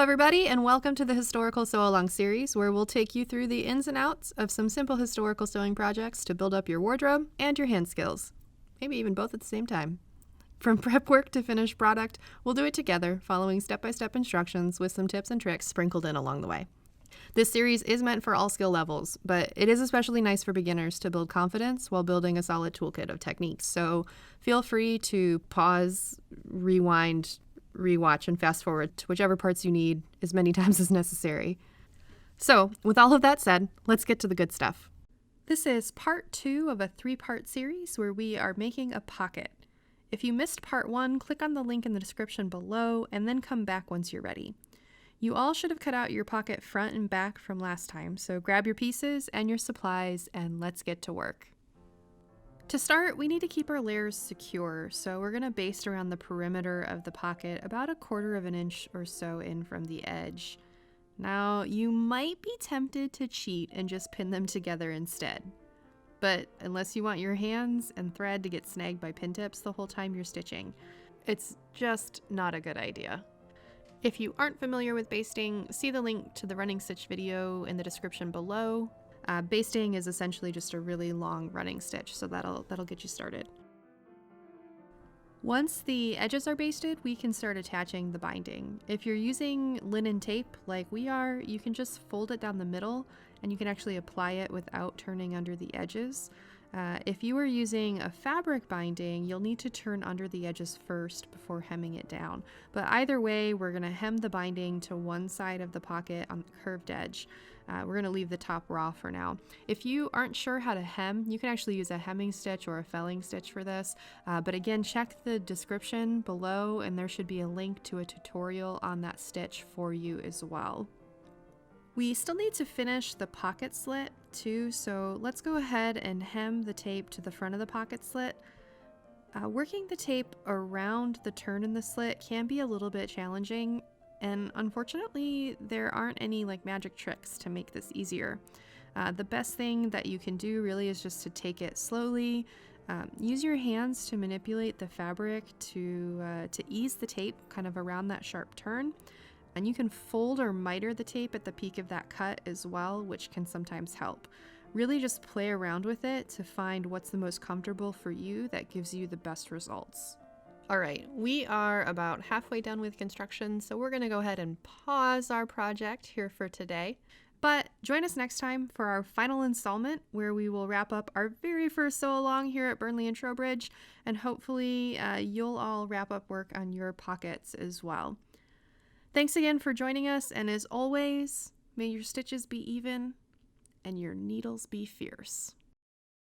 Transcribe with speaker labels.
Speaker 1: everybody, and welcome to the Historical Sew-Along series, where we'll take you through the ins and outs of some simple historical sewing projects to build up your wardrobe and your hand skills. Maybe even both at the same time. From prep work to finished product, we'll do it together, following step-by-step instructions with some tips and tricks sprinkled in along the way. This series is meant for all skill levels, but it is especially nice for beginners to build confidence while building a solid toolkit of techniques. So feel free to pause, rewind, rewatch, and fast forward to whichever parts you need as many times as necessary. So, with all of that said, let's get to the good stuff. This is part 2 of a 3-part series where we are making a pocket. If you missed part 1, click on the link in the description below and then come back once you're ready. You all should have cut out your pocket front and back from last time, so grab your pieces and your supplies and let's get to work. To start, we need to keep our layers secure, so we're going to baste around the perimeter of the pocket about 1/4 of an inch or so in from the edge. Now, you might be tempted to cheat and just pin them together instead. But unless you want your hands and thread to get snagged by pin tips the whole time you're stitching, it's just not a good idea. If you aren't familiar with basting, see the link to the running stitch video in the description below. Basting is essentially just a really long running stitch, so that'll get you started. Once the edges are basted, we can start attaching the binding. If you're using linen tape like we are, you can just fold it down the middle and you can actually apply it without turning under the edges. If you are using a fabric binding, you'll need to turn under the edges first before hemming it down. But either way, we're going to hem the binding to one side of the pocket on the curved edge. We're going to leave the top raw for now. If you aren't sure how to hem, you can actually use a hemming stitch or a felling stitch for this. But again, check the description below and there should be a link to a tutorial on that stitch for you as well. We still need to finish the pocket slit too, so let's go ahead and hem the tape to the front of the pocket slit. Working the tape around the turn in the slit can be a little bit challenging, and unfortunately there aren't any magic tricks to make this easier. The best thing that you can do really is just to take it slowly. Use your hands to manipulate the fabric to ease the tape kind of around that sharp turn. And you can fold or miter the tape at the peak of that cut as well, which can sometimes help. Really just play around with it to find what's the most comfortable for you that gives you the best results. All right, we are about halfway done with construction, so we're gonna go ahead and pause our project here for today. But join us next time for our final installment, where we will wrap up our very first sew-along here at Burnley and Trowbridge, and hopefully you'll all wrap up work on your pockets as well. Thanks again for joining us, and as always, may your stitches be even and your needles be fierce.